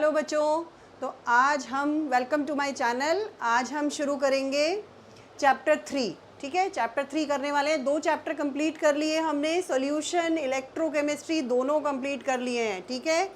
Hello बच्चों, तो आज हम वेलकम टू माय चैनल। आज हम शुरू करेंगे चैप्टर 3। ठीक है, चैप्टर 3 करने वाले हैं। 2 चैप्टर कंप्लीट कर लिए हमने, सॉल्यूशन, इलेक्ट्रोकेमिस्ट्री दोनों कंप्लीट कर लिए हैं। ठीक है,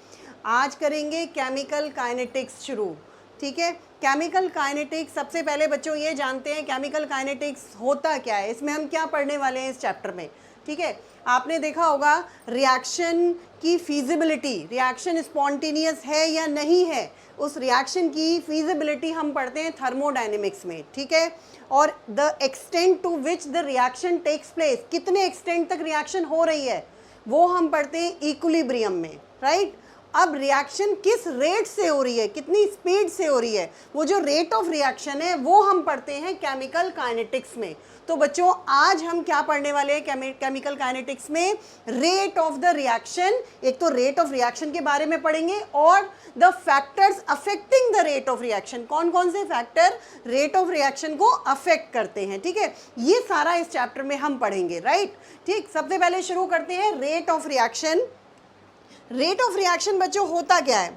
आज करेंगे केमिकल काइनेटिक्स शुरू। ठीक है, केमिकल काइनेटिक्स सबसे पहले बच्चों ये जानते हैं केमिकल काइनेटिक्स होता क्या है, इसमें हम क्या पढ़ने वाले हैं इस चैप्टर में। ठीक है, आपने देखा होगा रिएक्शन की फीजिबिलिटी, रिएक्शन स्पॉन्टेनियस है या नहीं है, उस रिएक्शन की फीजिबिलिटी हम पढ़ते हैं थर्मोडायनेमिक्स में। ठीक है, और the extent to which the reaction takes place, कितने एक्सटेंट तक रिएक्शन हो रही है, वो हम पढ़ते हैं इक्विलिब्रियम में। राइट, अब रिएक्शन किस रेट से हो रही है, कितनी स्पीड से हो रही है, वो जो रेट ऑफ रिएक्शन है वो हम पढ़ते हैं केमिकल काइनेटिक्स में। तो बच्चों आज हम क्या पढ़ने वाले हैं केमिकल काइनेटिक्स में, रेट ऑफ द रिएक्शन। एक तो रेट ऑफ रिएक्शन के बारे में पढ़ेंगे और the factors affecting the rate of reaction, कौन कौन से फैक्टर रेट ऑफ रिएक्शन को अफेक्ट करते हैं। ठीक है, ये सारा इस चैप्टर में हम पढ़ेंगे। राइट, ठीक, सबसे पहले शुरू करते हैं rate of reaction. Rate of reaction बच्चों होता क्या है,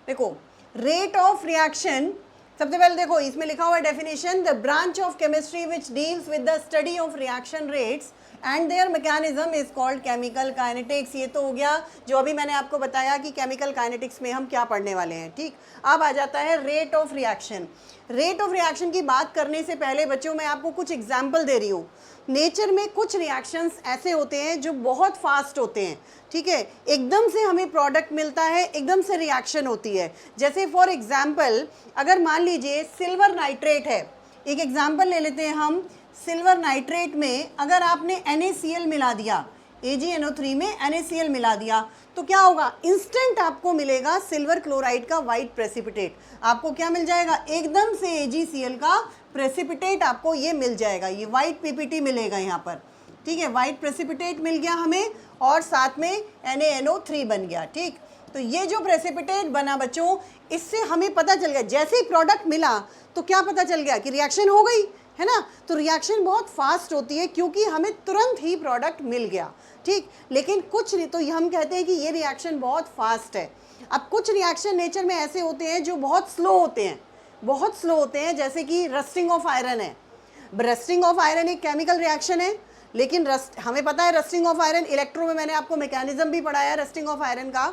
देखो रेट ऑफ रिएक्शन सबसे पहले देखो इसमें लिखा हुआ है definition, the branch of chemistry which deals with the study of reaction rates and there mechanism is called chemical kinetics. ये तो हो गया जो अभी मैंने आपको बताया कि केमिकल काइनेटिक्स में हम क्या पढ़ने वाले हैं। ठीक, अब आ जाता है rate of reaction. Rate of reaction की बात करने से पहले बच्चों मैं आपको कुछ एग्जाम्पल दे रही हूँ। नेचर में कुछ रिएक्शंस ऐसे होते हैं जो बहुत फास्ट होते हैं। ठीक है, एकदम से हमें प्रोडक्ट मिलता है, एकदम से रिएक्शन होती है। जैसे फॉर एग्जांपल अगर मान लीजिए सिल्वर नाइट्रेट है, एक एग्जांपल ले लेते हैं हम। सिल्वर नाइट्रेट में अगर आपने NaCl मिला दिया, AgNO3 में NaCl मिला दिया, तो क्या होगा, इंस्टेंट आपको मिलेगा सिल्वर क्लोराइड का वाइट प्रेसिपिटेट। आपको क्या मिल जाएगा, एकदम से AgCl का प्रेसिपिटेट आपको ये मिल जाएगा, ये वाइट PPT मिलेगा यहाँ पर। ठीक है, वाइट प्रेसिपिटेट मिल गया हमें और साथ में NaNO3 बन गया। ठीक, तो ये जो प्रेसिपिटेट बना बच्चों, इससे हमें पता चल गया, जैसे ही प्रोडक्ट मिला तो क्या पता चल गया कि रिएक्शन हो गई है ना। तो रिएक्शन बहुत फास्ट होती है क्योंकि हमें तुरंत ही प्रोडक्ट मिल गया। ठीक, लेकिन कुछ तो हम कहते हैं कि ये रिएक्शन बहुत फास्ट है। अब कुछ रिएक्शन नेचर में ऐसे होते हैं जो बहुत स्लो होते हैं, बहुत स्लो होते हैं, जैसे कि रस्टिंग ऑफ आयरन है। रस्टिंग ऑफ आयरन एक केमिकल रिएक्शन है, लेकिन हमें पता है रस्टिंग ऑफ आयरन, इलेक्ट्रो में मैंने आपको मैकेनिज्म भी पढ़ाया रस्टिंग ऑफ आयरन का,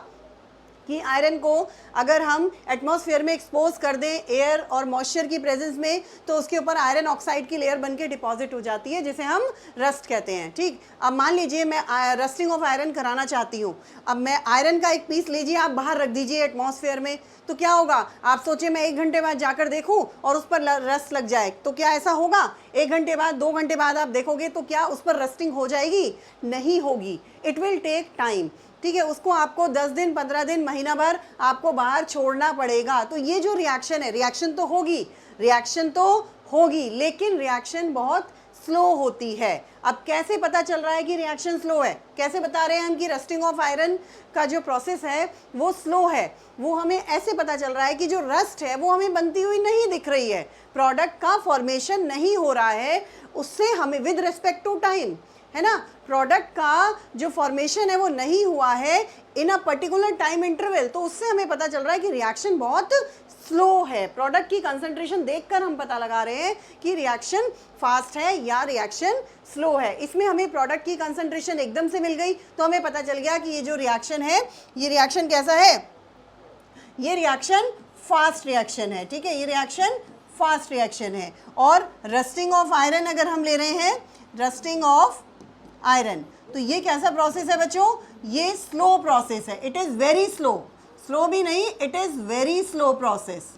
कि आयरन को अगर हम एटमॉस्फेयर में एक्सपोज कर दें एयर और मॉइस्चर की प्रेजेंस में, तो उसके ऊपर आयरन ऑक्साइड की लेयर बनके डिपॉजिट हो जाती है, जिसे हम रस्ट कहते हैं। ठीक, अब मान लीजिए मैं रस्टिंग ऑफ आयरन कराना चाहती हूँ। अब मैं आयरन का एक पीस लीजिए, आप बाहर रख दीजिए एटमॉस्फेयर में, तो क्या होगा, आप सोचिए मैं 1 घंटे बाद जाकर देखूं और उस पर रस्ट लग जाए, तो क्या ऐसा होगा? 1 घंटे बाद, 2 घंटे बाद आप देखोगे तो क्या उस पर रस्टिंग हो जाएगी? नहीं होगी, इट विल टेक टाइम। ठीक है, उसको आपको 10 दिन, 15 दिन, महीना भर आपको बाहर छोड़ना पड़ेगा। तो ये जो रिएक्शन है, रिएक्शन तो होगी, रिएक्शन तो होगी, लेकिन रिएक्शन बहुत स्लो होती है। अब कैसे पता चल रहा है कि रिएक्शन स्लो है, कैसे बता रहे हैं हम कि रस्टिंग ऑफ आयरन का जो प्रोसेस है वो स्लो है? वो हमें ऐसे पता चल रहा है कि जो रस्ट है वो हमें बनती हुई नहीं दिख रही है, प्रोडक्ट का फॉर्मेशन नहीं हो रहा है, उससे हमें विद रिस्पेक्ट टू टाइम, है ना, प्रोडक्ट का जो फॉर्मेशन है वो नहीं हुआ है इन अ पर्टिकुलर टाइम इंटरवल, तो उससे हमें पता चल रहा है कि रिएक्शन बहुत स्लो है। प्रोडक्ट की कंसंट्रेशन देखकर हम पता लगा रहे हैं कि रिएक्शन फास्ट है या रिएक्शन स्लो है। इसमें हमें प्रोडक्ट की कंसंट्रेशन एकदम से मिल गई तो हमें पता चल गया कि ये जो रिएक्शन है, ये रिएक्शन कैसा है, ये रिएक्शन फास्ट रिएक्शन है। ठीक है, ये रिएक्शन फास्ट रिएक्शन है। और रस्टिंग ऑफ आयरन अगर हम ले रहे हैं, रस्टिंग ऑफ आयरन, तो ये कैसा प्रोसेस है बच्चों, ये स्लो प्रोसेस है, it is very slow, slow भी नहीं, it is very slow process.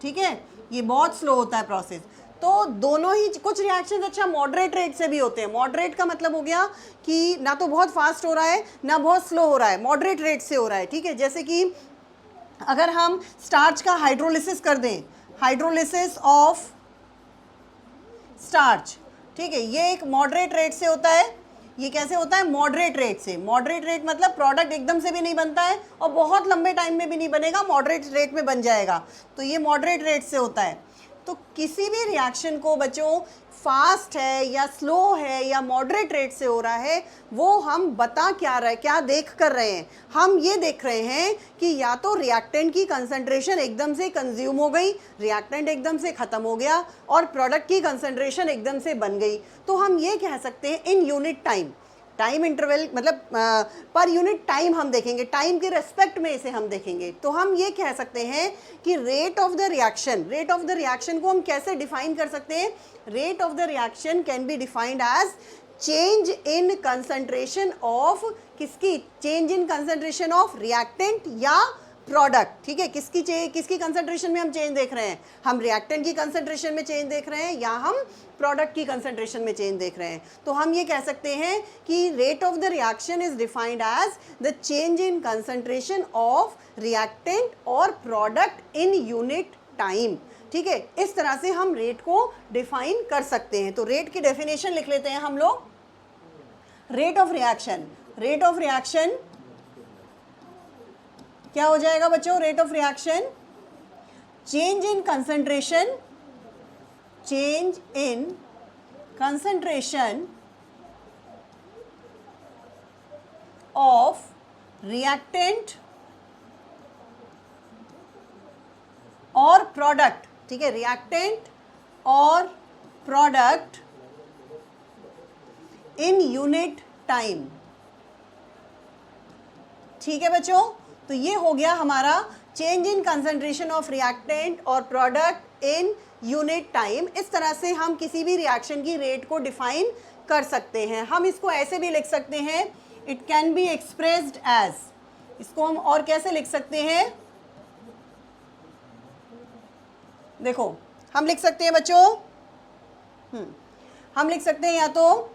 ठीक है, ये बहुत स्लो होता है प्रोसेस। तो दोनों ही, कुछ रिएक्शन अच्छा मॉडरेट रेट से भी होते हैं। मॉडरेट का मतलब हो गया कि ना तो बहुत फास्ट हो रहा है ना बहुत स्लो हो रहा है, मॉडरेट रेट से हो रहा है। ठीक है, जैसे कि अगर हम स्टार्च का हाइड्रोलिसिस कर दें, हाइड्रोलिसिस ऑफ स्टार्च, ठीक है, ये एक मॉडरेट रेट से होता है। ये कैसे होता है, मॉडरेट रेट से। मॉडरेट रेट मतलब प्रोडक्ट एकदम से भी नहीं बनता है और बहुत लंबे टाइम में भी नहीं बनेगा, मॉडरेट रेट में बन जाएगा, तो ये मॉडरेट रेट से होता है। तो किसी भी रिएक्शन को बच्चों फास्ट है या स्लो है या मॉडरेट रेट से हो रहा है, वो हम बता क्या रहे, क्या देख कर रहे हैं, हम ये देख रहे हैं कि या तो रिएक्टेंट की कंसंट्रेशन एकदम से कंज्यूम हो गई, रिएक्टेंट एकदम से ख़त्म हो गया और प्रोडक्ट की कंसंट्रेशन एकदम से बन गई। तो हम ये कह सकते हैं इन यूनिट टाइम, टाइम इंटरवल मतलब पर यूनिट टाइम हम देखेंगे, टाइम के रेस्पेक्ट में इसे हम देखेंगे। तो हम ये कह सकते हैं कि रेट ऑफ द रिएक्शन को हम कैसे डिफाइन कर सकते हैं? Rate of the reaction can be defined as change in concentration of किसकी? Change in concentration of reactant या प्रोडक्ट। ठीक है, किसकी कंसंट्रेशन में हम चेंज देख रहे हैं? हम रिएक्टेंट की कंसंट्रेशन में चेंज देख रहे हैं या हम प्रोडक्ट की कंसंट्रेशन में चेंज देख रहे हैं। तो हम ये कह सकते हैं कि rate of the reaction is defined as the change in concentration of reactant और प्रोडक्ट इन यूनिट टाइम। ठीक है, इस तरह से हम रेट को डिफाइन कर सकते हैं। तो रेट की डेफिनेशन लिख लेते हैं हम लोग। रेट ऑफ रिएक्शन क्या हो जाएगा बच्चों? Rate of reaction change in concentration of reactant और प्रोडक्ट। ठीक है, रिएक्टेंट और प्रोडक्ट इन यूनिट टाइम। ठीक है बच्चों, तो ये हो गया हमारा change in concentration of reactant और प्रोडक्ट इन यूनिट टाइम। इस तरह से हम किसी भी रिएक्शन की रेट को डिफाइन कर सकते हैं। हम इसको ऐसे भी लिख सकते हैं, it can be expressed as, इसको हम और कैसे लिख सकते हैं? देखो हम लिख सकते हैं बच्चों, हम लिख सकते हैं या तो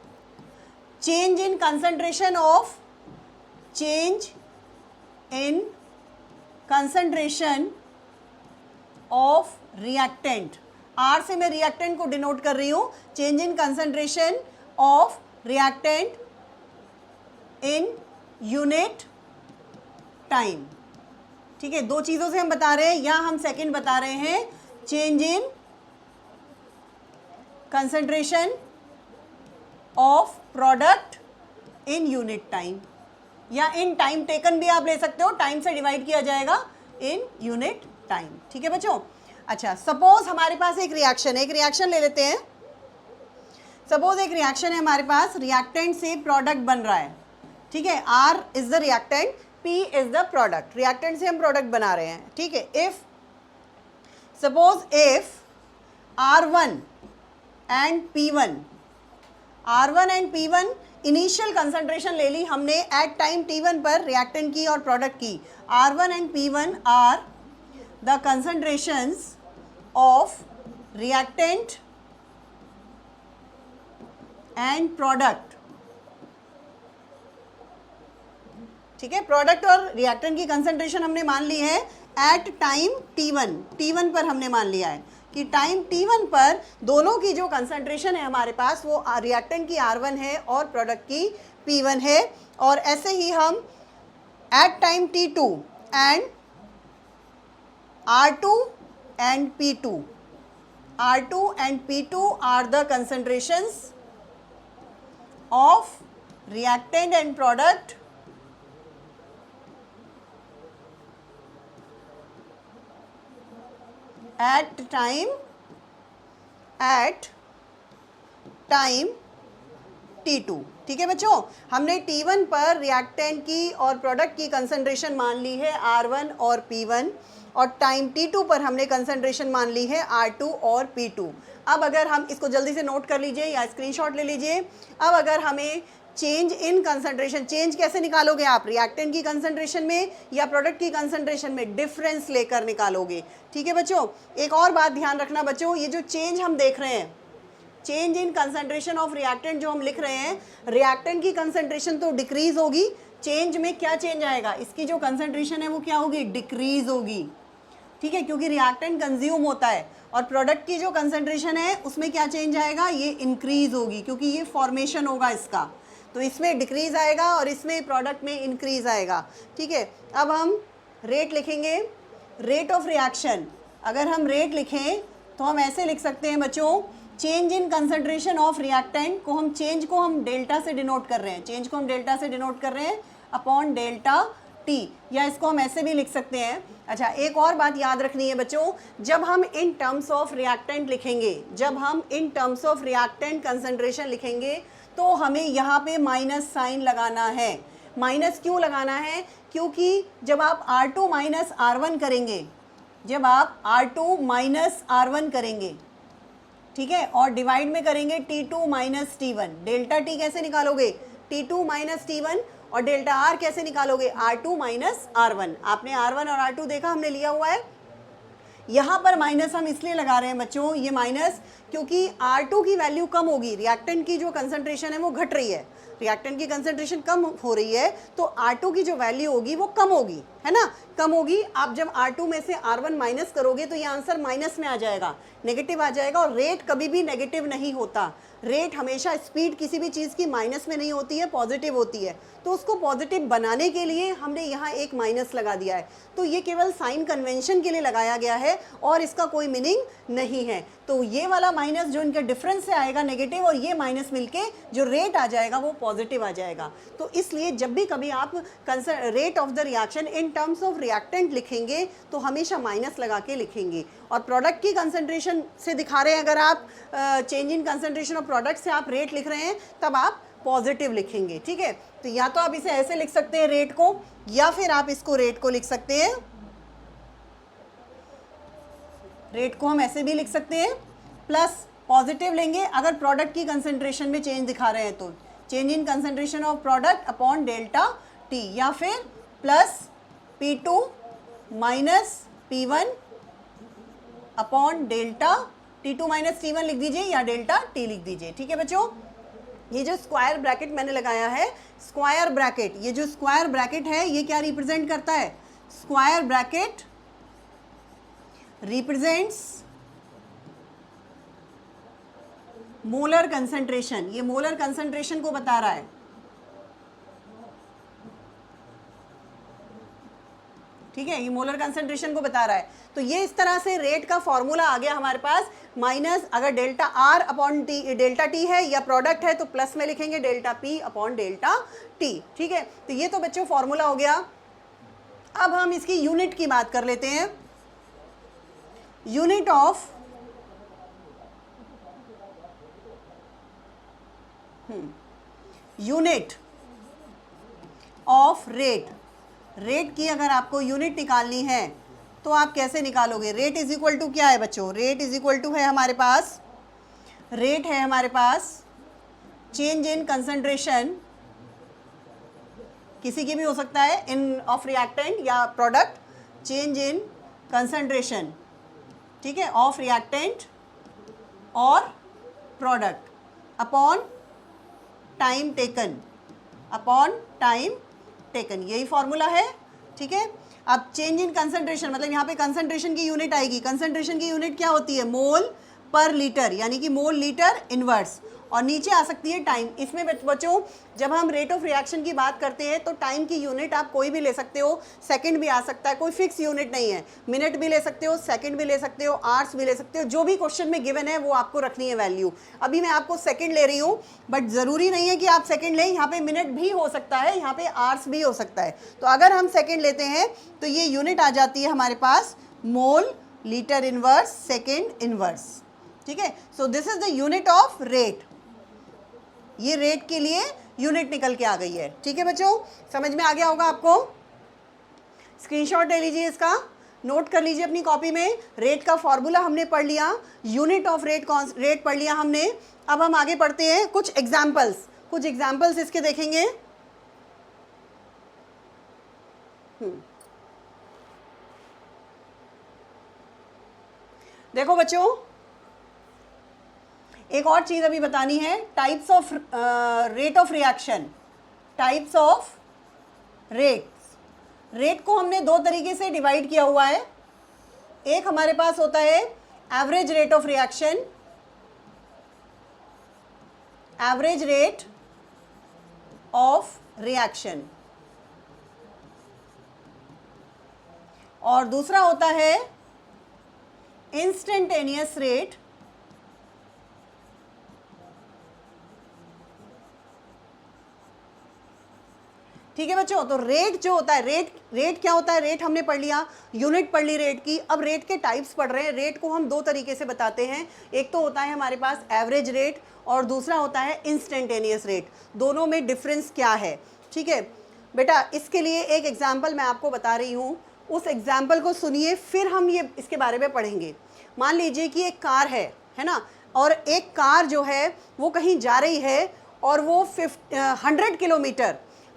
change in concentration of reactant. R से मैं रिएक्टेंट को डिनोट कर रही हूं। Change in concentration of reactant in unit time. ठीक है, दो चीजों से हम बता रहे हैं, या हम सेकंड बता रहे हैं change in concentration of product in unit time, या इन टाइम टेकन भी आप ले सकते हो, टाइम से डिवाइड किया जाएगा इन यूनिट टाइम। ठीक है बच्चों। अच्छा, सपोज हमारे पास एक रिएक्शन ले लेते हैं। सपोज एक रिएक्शन है हमारे पास, रिएक्टेंट से प्रोडक्ट बन रहा है। ठीक है, R is the reactant, P is the product. Reactant से हम प्रोडक्ट बना रहे हैं। ठीक है, if suppose if R1 and P1 initial concentration ले ली हमने एट टाइम T1 पर रिएक्टेंट की और प्रोडक्ट की। R1 and P1 are the concentrations of reactant and product. ठीक है, प्रोडक्ट और रिएक्टेंट की कंसंट्रेशन हमने मान ली है एट टाइम T1 पर हमने मान लिया है कि टाइम T1 पर दोनों की जो कंसंट्रेशन है हमारे पास वो रिएक्टेंट की R1 है और प्रोडक्ट की P1 है। और ऐसे ही हम at time T2 and R2 and P2 are the concentrations of reactant and product at time T2। ठीक है बच्चों, हमने T1 पर रिएक्टेंट की और प्रोडक्ट की कंसंट्रेशन मान ली है R1 और P1, और टाइम T2 पर हमने कंसंट्रेशन मान ली है R2 और P2। अब अगर हम इसको जल्दी से नोट कर लीजिए या स्क्रीनशॉट ले लीजिए। अब अगर हमें चेंज इन कंसंट्रेशन, चेंज कैसे निकालोगे आप? रिएक्टेंट की कंसंट्रेशन में या प्रोडक्ट की कंसंट्रेशन में डिफरेंस लेकर निकालोगे। ठीक है बच्चों, एक और बात ध्यान रखना बच्चों, ये जो चेंज हम देख रहे हैं, change in concentration of reactant जो हम लिख रहे हैं, रिएक्टेंट की कंसंट्रेशन तो डिक्रीज होगी, चेंज में क्या चेंज आएगा? इसकी जो कंसंट्रेशन है वो क्या होगी? डिक्रीज होगी। ठीक है, क्योंकि रिएक्टेंट कंज्यूम होता है, और प्रोडक्ट की जो कंसंट्रेशन है उसमें क्या चेंज आएगा? ये इंक्रीज होगी, क्योंकि ये फॉर्मेशन होगा इसका, तो इसमें डिक्रीज आएगा और इसमें प्रोडक्ट में इंक्रीज आएगा। ठीक है, अब हम रेट लिखेंगे, रेट ऑफ रिएक्शन। अगर हम रेट लिखें तो हम ऐसे लिख सकते हैं बच्चों, change in concentration of reactant को हम चेंज को हम डेल्टा से डिनोट कर रहे हैं, चेंज को हम डेल्टा से डिनोट कर रहे हैं अपॉन डेल्टा टी, या इसको हम ऐसे भी लिख सकते हैं। अच्छा, एक और बात याद रखनी है बच्चों, जब हम इन टर्म्स ऑफ रिएक्टेंट लिखेंगे, जब हम in terms of reactant concentration लिखेंगे तो हमें यहाँ पे माइनस साइन लगाना है। माइनस क्यों लगाना है? क्योंकि जब आप R2 माइनस R1 करेंगे, जब आप R2 माइनस R1 करेंगे, ठीक है, और डिवाइड में करेंगे T2 minus T1, delta T कैसे निकालोगे? T2 माइनस T1, और डेल्टा R कैसे निकालोगे? R2 minus R1। आपने R1 और R2 देखा, हमने लिया हुआ है। यहाँ पर माइनस हम इसलिए लगा रहे हैं बच्चों, ये माइनस क्योंकि R2 की वैल्यू कम होगी, रिएक्टेंट की जो कंसंट्रेशन है वो घट रही है, रिएक्टेंट की कंसंट्रेशन कम हो रही है, तो R2 की जो वैल्यू होगी वो कम होगी, है ना, कम होगी। आप जब R2 में से R1 माइनस करोगे तो ये आंसर माइनस में आ जाएगा, नेगेटिव आ जाएगा, और रेट कभी भी नेगेटिव नहीं होता। रेट हमेशा, स्पीड किसी भी चीज़ की माइनस में नहीं होती है, पॉजिटिव होती है। तो उसको पॉजिटिव बनाने के लिए हमने यहाँ एक माइनस लगा दिया है। तो ये केवल साइन कन्वेंशन के लिए लगाया गया है और इसका कोई मीनिंग नहीं है। तो ये वाला माइनस जो इनका डिफरेंस से आएगा नेगेटिव, और ये माइनस मिलके जो रेट आ जाएगा वो पॉजिटिव आ जाएगा। तो इसलिए जब भी कभी आप rate of the reaction in terms of reactant लिखेंगे तो हमेशा माइनस लगा के लिखेंगे। और प्रोडक्ट की कंसंट्रेशन से दिखा रहे हैं, अगर आप change in concentration of product से आप रेट लिख रहे हैं तब आप पॉजिटिव लिखेंगे, ठीक है। तो या तो आप इसे ऐसे लिख सकते हैं रेट को, या फिर आप इसको रेट को लिख सकते हैं, रेट को हम ऐसे भी लिख सकते हैं, प्लस पॉजिटिव लेंगे अगर प्रोडक्ट की कंसंट्रेशन में चेंज दिखा रहे हैं तो change in concentration of product upon delta T, या फिर plus P2 minus P1 upon delta T2 minus T1 लिख दीजिए, या डेल्टा T लिख दीजिए, ठीक है बच्चों। ये जो स्क्वायर ब्रैकेट मैंने लगाया है, स्क्वायर ब्रैकेट, ये जो स्क्वायर ब्रैकेट है ये क्या रिप्रेजेंट करता है? Square bracket represents molar concentration, ये मोलर कंसंट्रेशन को बता रहा है, ठीक है, ये मोलर कंसंट्रेशन को बता रहा है। तो ये इस तरह से रेट का फॉर्मूला आ गया हमारे पास, माइनस अगर delta R upon T, delta T है या प्रोडक्ट है तो प्लस में लिखेंगे delta P upon delta T, ठीक है। तो ये तो बच्चों फॉर्मूला हो गया। अब हम इसकी यूनिट की बात कर लेते हैं। Unit of unit of rate, rate की अगर आपको यूनिट निकालनी है तो आप कैसे निकालोगे? रेट इज इक्वल टू क्या है बच्चों? रेट इज इक्वल टू है हमारे पास, रेट है हमारे पास चेंज इन कंसंट्रेशन, किसी की भी हो सकता है, इन ऑफ रिएक्टेंट या प्रोडक्ट, चेंज इन कंसंट्रेशन, ठीक है, ऑफ रिएक्टेंट और product upon time taken, upon time taken, यही फॉर्मूला है, ठीक है। अब चेंज इन कंसंट्रेशन मतलब यहाँ पे कंसंट्रेशन की यूनिट आएगी, कंसंट्रेशन की यूनिट क्या होती है? मोल पर लीटर, यानी कि मोल लीटर इनवर्स, और नीचे आ सकती है टाइम। इसमें बच्चों जब हम रेट ऑफ रिएक्शन की बात करते हैं तो टाइम की यूनिट आप कोई भी ले सकते हो, सेकंड भी आ सकता है, कोई फिक्स यूनिट नहीं है, मिनट भी ले सकते हो, सेकंड भी ले सकते हो, आवर्स भी ले सकते हो, जो भी क्वेश्चन में गिवन है वो आपको रखनी है वैल्यू। अभी मैं आपको सेकंड ले रही हूँ, बट ज़रूरी नहीं है कि आप सेकंड लें, यहाँ पे मिनट भी हो सकता है, यहाँ पे आवर्स भी हो सकता है। तो अगर हम सेकंड लेते हैं तो ये यूनिट आ जाती है हमारे पास mole litre inverse second inverse, ठीक है। So this is the unit of rate, ये रेट के लिए यूनिट निकल के आ गई है, ठीक है बच्चों, समझ में आ गया होगा आपको। स्क्रीनशॉट ले लीजिए, इसका नोट कर लीजिए अपनी कॉपी में। रेट का फॉर्मूला हमने पढ़ लिया, यूनिट ऑफ रेट रेट पढ़ लिया हमने। अब हम आगे पढ़ते हैं कुछ एग्जाम्पल्स इसके देखेंगे। देखो बच्चों, एक और चीज़ अभी बतानी है, types of rate of reaction, types of rate को हमने दो तरीके से डिवाइड किया हुआ है। एक हमारे पास होता है average rate of reaction, average rate of reaction, और दूसरा होता है इंस्टेंटेनियस रेट ठीक है बच्चों। तो रेट जो होता है, रेट क्या होता है, रेट हमने पढ़ लिया, यूनिट पढ़ ली रेट की। अब रेट के टाइप्स पढ़ रहे हैं। रेट को हम दो तरीके से बताते हैं, एक तो होता है हमारे पास एवरेज रेट और दूसरा होता है इंस्टेंटेनियस रेट। दोनों में डिफरेंस क्या है, ठीक है बेटा। इसके लिए एक एग्जाम्पल मैं आपको बता रही हूँ, उस एग्जाम्पल को सुनिए, फिर हम ये इसके बारे में पढ़ेंगे। मान लीजिए कि एक कार है ना, और एक कार जो है वो कहीं जा रही है और वो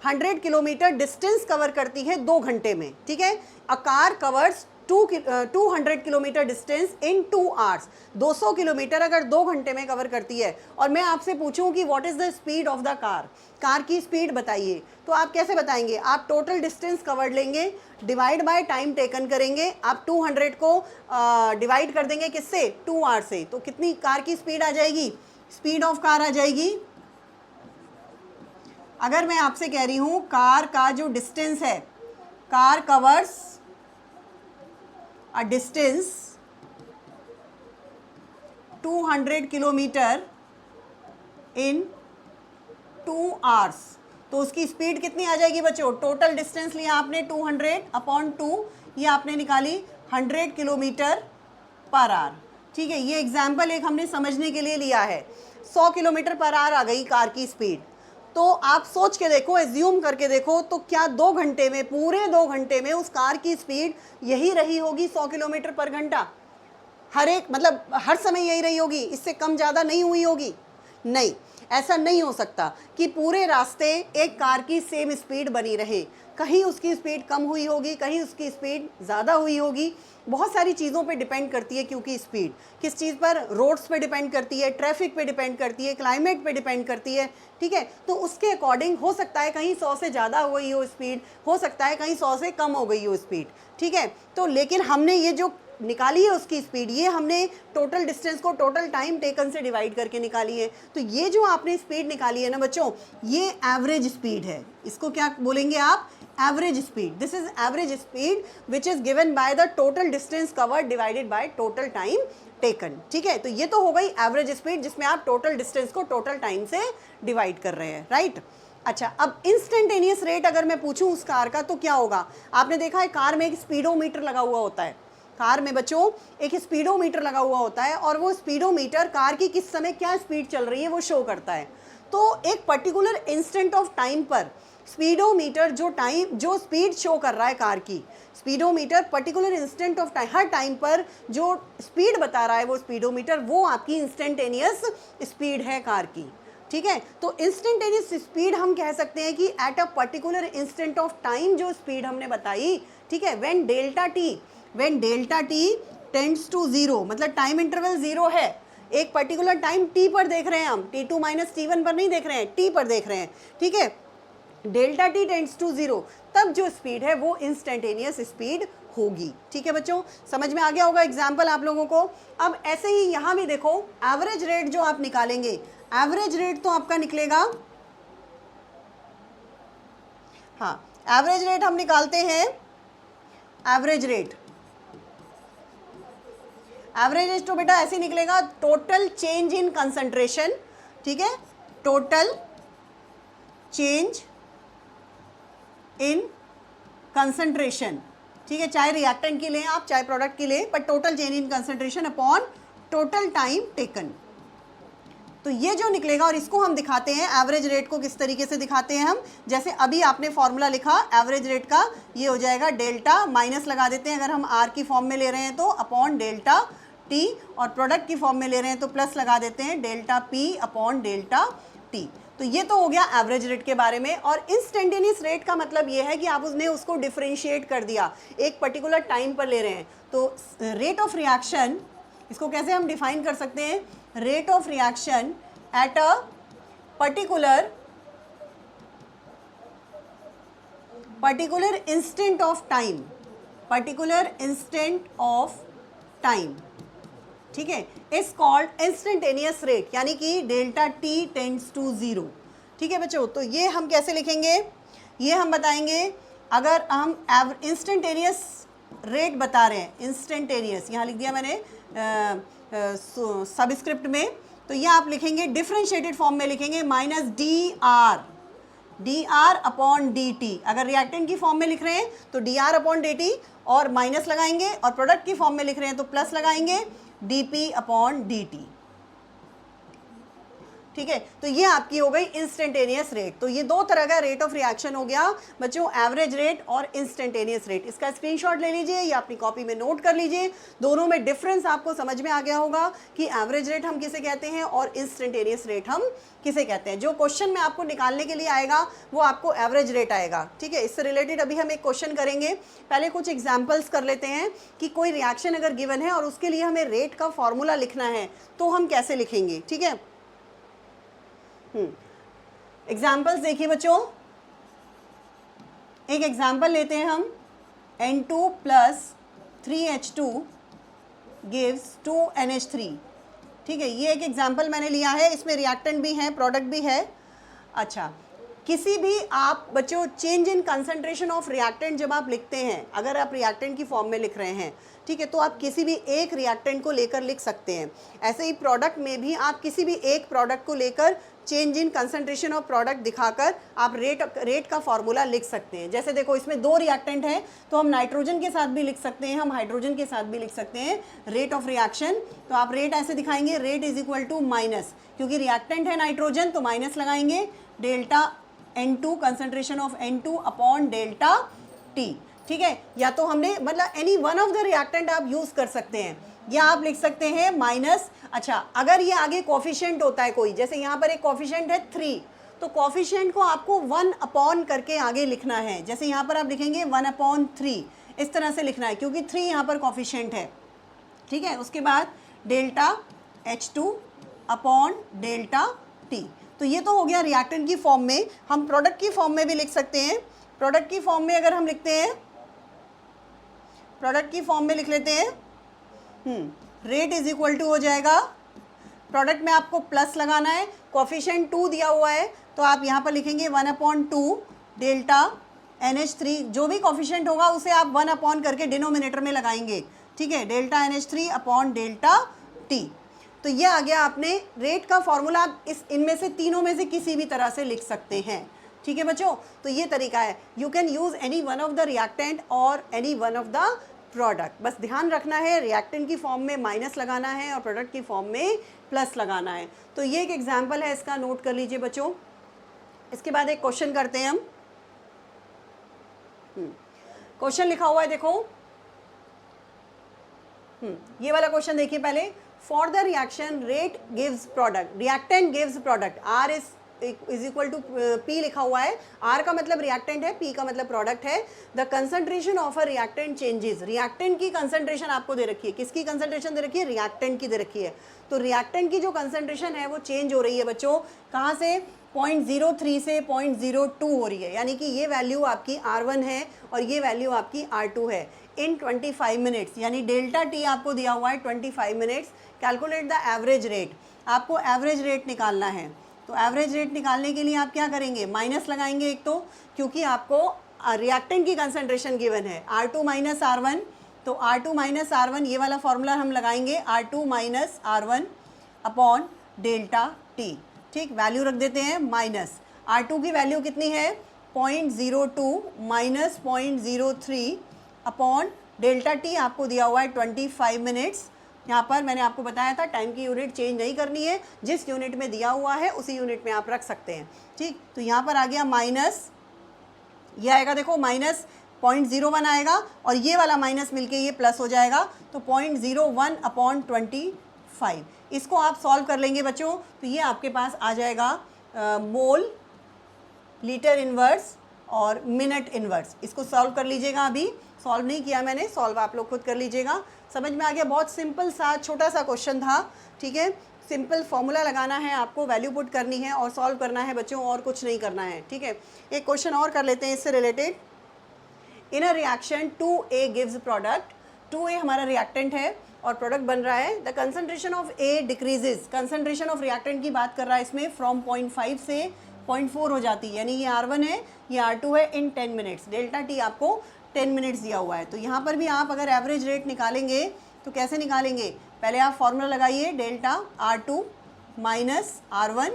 100 किलोमीटर डिस्टेंस कवर करती है 2 घंटे में, ठीक है। A car covers 200 kilometre distance in 2 hours. 200 kilometre अगर 2 घंटे में कवर करती है, और मैं आपसे पूछूं कि what is the speed of the car की स्पीड बताइए, तो आप कैसे बताएंगे? आप टोटल डिस्टेंस कवर्ड लेंगे, डिवाइड बाय टाइम टेकन करेंगे, आप 200 को डिवाइड कर देंगे किससे? 2 आवर्स से। तो कितनी कार की स्पीड आ जाएगी? स्पीड ऑफ कार आ जाएगी। अगर मैं आपसे कह रही हूं कार का जो डिस्टेंस है, car covers a distance 200 kilometre in 2 hours, तो उसकी स्पीड कितनी आ जाएगी बच्चों? टोटल डिस्टेंस लिया आपने 200 अपॉन 2, ये आपने निकाली 100 किलोमीटर पर आवर, ठीक है। ये एग्जाम्पल एक हमने समझने के लिए लिया है। 100 किलोमीटर पर आवर आ गई कार की स्पीड। तो आप सोच के देखो, एज्यूम करके देखो, तो क्या 2 घंटे में, पूरे 2 घंटे में उस कार की स्पीड यही रही होगी 100 किलोमीटर पर घंटा? हर एक मतलब हर समय यही रही होगी, इससे कम ज़्यादा नहीं हुई होगी? नहीं, ऐसा नहीं हो सकता कि पूरे रास्ते एक कार की सेम स्पीड बनी रहे। कहीं उसकी स्पीड कम हुई होगी, कहीं उसकी स्पीड ज़्यादा हुई होगी। बहुत सारी चीज़ों पे डिपेंड करती है, क्योंकि स्पीड किस चीज़ पर? रोड्स पे डिपेंड करती है, ट्रैफिक पे डिपेंड करती है, क्लाइमेट पे डिपेंड करती है, ठीक है। तो उसके अकॉर्डिंग हो सकता है कहीं 100 से ज़्यादा हो गई हो स्पीड, हो सकता है कहीं 100 से कम हो गई हो स्पीड, ठीक है। तो लेकिन हमने ये जो निकाली है उसकी स्पीड, ये हमने टोटल डिस्टेंस को टोटल टाइम टेकन से डिवाइड करके निकाली है। तो ये जो आपने स्पीड निकाली है ना बच्चों, ये एवरेज स्पीड है। इसको क्या बोलेंगे आप? Average speed. This is average speed which is given by the total distance covered divided by total time taken, ठीक है। तो ये तो हो गई एवरेज स्पीड, जिसमें आप टोटल डिस्टेंस को टोटल टाइम से डिवाइड कर रहे हैं, राइट। अच्छा, अब इंस्टेंटेनियस रेट अगर मैं पूछूं उस कार का, तो क्या होगा? आपने देखा है कार में एक स्पीडोमीटर लगा हुआ होता है। कार में बच्चों एक स्पीडोमीटर लगा हुआ होता है, और वो स्पीडोमीटर कार की किस समय क्या स्पीड चल रही है वो शो करता है। तो एक पर्टिकुलर इंस्टेंट ऑफ टाइम पर स्पीडोमीटर जो स्पीड शो कर रहा है कार की, speedometer particular instant of time, her time पर जो स्पीड बता रहा है वो स्पीडोमीटर, वो आपकी इंस्टेंटेनियस स्पीड है कार की, ठीक है। तो इंस्टेंटेनियस स्पीड हम कह सकते हैं कि at a particular instant of time जो स्पीड हमने बताई, ठीक है, when delta T tends to 0, मतलब टाइम इंटरवल 0 है, एक पर्टिकुलर टाइम टी पर देख रहे हैं हम, T2 - T1 पर नहीं देख रहे हैं, टी पर देख रहे हैं, ठीक है। डेल्टा टी टेंड्स टू 0, तब जो स्पीड है वो इंस्टेंटेनियस स्पीड होगी, ठीक है बच्चों। समझ में आ गया होगा एग्जाम्पल आप लोगों को। अब ऐसे ही यहाँ भी देखो, एवरेज रेट जो आप निकालेंगे, एवरेज रेट तो आपका निकलेगा, हाँ, एवरेज रेट हम निकालते हैं, एवरेज रेट तो बेटा ऐसे निकलेगा, टोटल चेंज इन कंसंट्रेशन, ठीक है, टोटल चेंज इन कंसंट्रेशन, ठीक है, चाहे रिएक्टेंट की लें आप, चाहे प्रोडक्ट की लें, पर total change in concentration upon total time taken. तो ये जो निकलेगा, और इसको हम दिखाते हैं एवरेज रेट को किस तरीके से दिखाते हैं हम, जैसे अभी आपने फॉर्मूला लिखा एवरेज रेट का, ये हो जाएगा डेल्टा, माइनस लगा देते हैं अगर हम आर की फॉर्म में ले रहे हैं तो, अपॉन डेल्टा टी, और प्रोडक्ट की फॉर्म में ले रहे हैं तो प्लस लगा देते हैं delta P upon delta T. तो ये तो हो गया एवरेज रेट के बारे में। और इंस्टेंटेनियस रेट का मतलब ये है कि आप उसको डिफरेंशिएट कर दिया, एक पर्टिकुलर टाइम पर ले रहे हैं। तो रेट ऑफ रिएक्शन, इसको कैसे हम डिफाइन कर सकते हैं? Rate of reaction at a particular instant of time, ठीक है, इज कॉल्ड इंस्टेंटेनियस रेट, यानी कि डेल्टा टी टेंड्स टू 0, ठीक है बच्चों। तो ये हम कैसे लिखेंगे, ये हम बताएंगे। अगर हम इंस्टेंटेनियस रेट बता रहे हैं, इंस्टेंटेनियस, यहाँ लिख दिया मैंने सबस्क्रिप्ट में, तो ये आप लिखेंगे डिफरेंशिएटेड फॉर्म में लिखेंगे minus D R upon D T. अगर रिएक्टेंट की फॉर्म में लिख रहे हैं तो D R upon D T और माइनस लगाएंगे, और प्रोडक्ट की फॉर्म में लिख रहे हैं तो प्लस लगाएंगे D P upon D T. ठीक है, तो ये आपकी हो गई इंस्टेंटेनियस रेट। तो ये दो तरह का रेट ऑफ रिएक्शन हो गया बच्चों, एवरेज रेट और इंस्टेंटेनियस रेट। इसका स्क्रीनशॉट ले लीजिए या अपनी कॉपी में नोट कर लीजिए, दोनों में डिफरेंस आपको समझ में आ गया होगा कि एवरेज रेट हम किसे कहते हैं और इंस्टेंटेनियस रेट हम किसे कहते हैं। जो क्वेश्चन में आपको निकालने के लिए आएगा वो आपको एवरेज रेट आएगा। ठीक है, इससे रिलेटेड अभी हम एक क्वेश्चन करेंगे, पहले कुछ एग्जाम्पल्स कर लेते हैं कि कोई रिएक्शन अगर गिवन है और उसके लिए हमें रेट का फॉर्मूला लिखना है तो हम कैसे लिखेंगे। ठीक है, एग्जाम्पल्स देखिए बच्चों, एक एग्जाम्पल लेते हैं हम, N2 plus 3H2 gives 2NH3। ठीक है, ये एक एग्जाम्पल मैंने लिया है, इसमें रिएक्टेंट भी है, प्रोडक्ट भी है। अच्छा, किसी भी आप बच्चों change in concentration of reactant जब आप लिखते हैं, अगर आप रिएक्टेंट की फॉर्म में लिख रहे हैं, ठीक है, तो आप किसी भी एक रिएक्टेंट को लेकर लिख सकते हैं। ऐसे ही प्रोडक्ट में भी आप किसी भी एक प्रोडक्ट को लेकर change in concentration of product दिखाकर आप रेट का फॉर्मूला लिख सकते हैं। जैसे देखो इसमें दो रिएक्टेंट हैं तो हम नाइट्रोजन के साथ भी लिख सकते हैं, हम हाइड्रोजन के साथ भी लिख सकते हैं रेट ऑफ रिएक्शन। तो आप रेट ऐसे दिखाएंगे, rate is equal to minus, क्योंकि रिएक्टेंट है नाइट्रोजन तो माइनस लगाएंगे, delta N2 concentration of N2 upon delta T। ठीक है, या तो हमने मतलब any one of the reactant आप यूज कर सकते हैं, या आप लिख सकते हैं माइनस। अच्छा, अगर ये आगे कोफिशिएंट होता है कोई, जैसे यहाँ पर एक कोफिशिएंट है 3, तो कोफिशिएंट को आपको 1 अपॉन करके आगे लिखना है। जैसे यहाँ पर आप लिखेंगे 1/3, इस तरह से लिखना है क्योंकि 3 यहाँ पर कोफिशिएंट है। ठीक है, उसके बाद delta H2 upon delta T। तो ये तो हो गया रिएक्टेंट की फॉर्म में। हम प्रोडक्ट की फॉर्म में भी लिख सकते हैं। प्रोडक्ट की फॉर्म में अगर हम लिखते हैं, प्रोडक्ट की फॉर्म में लिख लेते हैं, रेट इज इक्वल टू हो जाएगा, प्रोडक्ट में आपको प्लस लगाना है, कोफिशिएंट 2 दिया हुआ है तो आप यहाँ पर लिखेंगे 1/2 डेल्टा NH3, जो भी कोफिशिएंट होगा उसे आप 1 अपॉन करके डिनोमिनेटर में लगाएंगे। ठीक है, delta NH3 upon delta T। तो ये आ गया आपने रेट का फॉर्मूला। आप इनमें से तीनों में से किसी भी तरह से लिख सकते हैं। ठीक है बच्चों, तो ये तरीका है, you can use any one of the reactant और any one of the product. बस ध्यान रखना है रिएक्टेंट की फॉर्म में माइनस लगाना है और प्रोडक्ट की फॉर्म में प्लस लगाना है। तो ये एक एग्जांपल है, इसका नोट कर लीजिए बच्चों। इसके बाद एक क्वेश्चन करते हैं हम। क्वेश्चन लिखा हुआ है देखो, ये वाला क्वेश्चन देखिए पहले। For the reaction rate gives product, reactant gives product, R is equal to P लिखा हुआ है। आर का मतलब रिएक्टेंट है, पी का मतलब प्रोडक्ट है। The concentration of a reactant changes, reactant की कंसंट्रेशन आपको दे रखी है। किसकी कंसंट्रेशन दे रखी है? रिएक्टेंट की दे रखी है। तो रिएक्टेंट की जो कंसंट्रेशन है वो चेंज हो रही है बच्चों, कहाँ से? 0.03 से 0.02 हो रही है, यानी कि ये वैल्यू आपकी R1 है और ये वैल्यू आपकी R2 है इन 25 मिनट्स, यानी डेल्टा टी आपको दिया हुआ है 25 minutes. Calculate the average rate, आपको एवरेज रेट निकालना है। तो एवरेज रेट निकालने के लिए आप क्या करेंगे? माइनस लगाएंगे एक तो, क्योंकि आपको रिएक्टेंट की कंसंट्रेशन गिवन है R2 माइनस R1, तो R2 माइनस R1 ये वाला फॉर्मूला हम लगाएंगे, R2 minus R1 upon delta T. ठीक, वैल्यू रख देते हैं माइनस। R2 की वैल्यू कितनी है? 0.02 माइनस 0.03 अपॉन डेल्टा टी आपको दिया हुआ है 25 मिनट्स। यहाँ पर मैंने आपको बताया था टाइम की यूनिट चेंज नहीं करनी है, जिस यूनिट में दिया हुआ है उसी यूनिट में आप रख सकते हैं। ठीक, तो यहाँ पर आ गया माइनस, ये आएगा देखो माइनस 0.01 आएगा और ये वाला माइनस मिलके ये प्लस हो जाएगा, तो 0.01 अपॉन 25। इसको आप सॉल्व कर लेंगे बच्चों, तो ये आपके पास आ जाएगा मोल, लीटर इनवर्स और मिनट इनवर्स। इसको सॉल्व कर लीजिएगा, अभी सॉल्व नहीं किया मैंने, सॉल्व आप लोग खुद कर लीजिएगा। समझ में आ गया? बहुत सिंपल सा छोटा सा क्वेश्चन था। ठीक है, सिंपल फॉर्मूला लगाना है आपको, वैल्यू पुट करनी है और सॉल्व करना है बच्चों, और कुछ नहीं करना है। ठीक है, एक क्वेश्चन और कर लेते हैं इससे related. In a reaction 2A gives product, 2A हमारा रिएक्टेंट है और प्रोडक्ट बन रहा है। The concentration of A decreases, concentration of reactant की बात कर रहा है इसमें, फ्रॉम 0.5 से 0.4 हो जाती है, यानी ये R1 है, ये R2 है इन 10 मिनट्स। डेल्टा टी आपको 10 मिनट्स दिया हुआ है। तो यहाँ पर भी आप अगर एवरेज रेट निकालेंगे तो कैसे निकालेंगे, पहले आप फॉर्मूला लगाइए delta R2 minus R1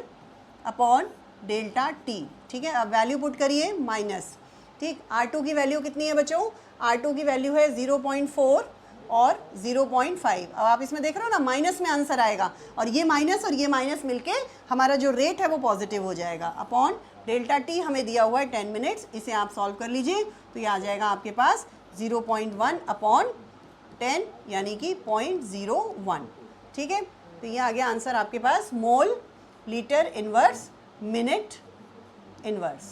upon delta T, ठीक है। अब वैल्यू पुट करिए माइनस, ठीक। R2 की वैल्यू कितनी है बच्चों, R2 की वैल्यू है 0.4 और 0.5। अब आप इसमें देख रहे हो ना, माइनस में आंसर आएगा और ये माइनस मिलके हमारा जो रेट है वो पॉजिटिव हो जाएगा। अपॉन डेल्टा T हमें दिया हुआ है 10 मिनट्स, इसे आप सॉल्व कर लीजिए तो ये आ जाएगा आपके पास 0.1 अपॉन 10 यानी कि 0.01, ठीक है। तो ये आ गया आंसर आपके पास, mole litre inverse minute inverse,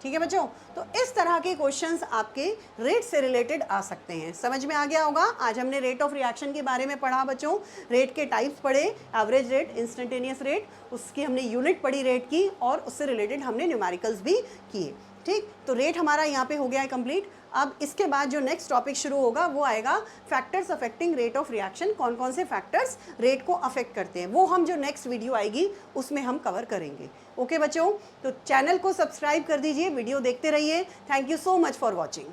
ठीक है बच्चों। तो इस तरह के क्वेश्चंस आपके रेट से रिलेटेड आ सकते हैं। समझ में आ गया होगा। आज हमने रेट ऑफ रिएक्शन के बारे में पढ़ा बच्चों, रेट के टाइप्स पढ़े, एवरेज रेट, इंस्टेंटेनियस रेट, उसकी हमने यूनिट पढ़ी रेट की और उससे रिलेटेड हमने न्यूमेरिकल्स भी किए, ठीक। तो रेट हमारा यहाँ पे हो गया है कंप्लीट। अब इसके बाद जो नेक्स्ट टॉपिक शुरू होगा वो आएगा factors affecting rate of reaction. कौन कौन से फैक्टर्स रेट को अफेक्ट करते हैं वो हम जो नेक्स्ट वीडियो आएगी उसमें हम कवर करेंगे। ओके बच्चों, तो चैनल को सब्सक्राइब कर दीजिए, वीडियो देखते रहिए। Thank you so much for watching.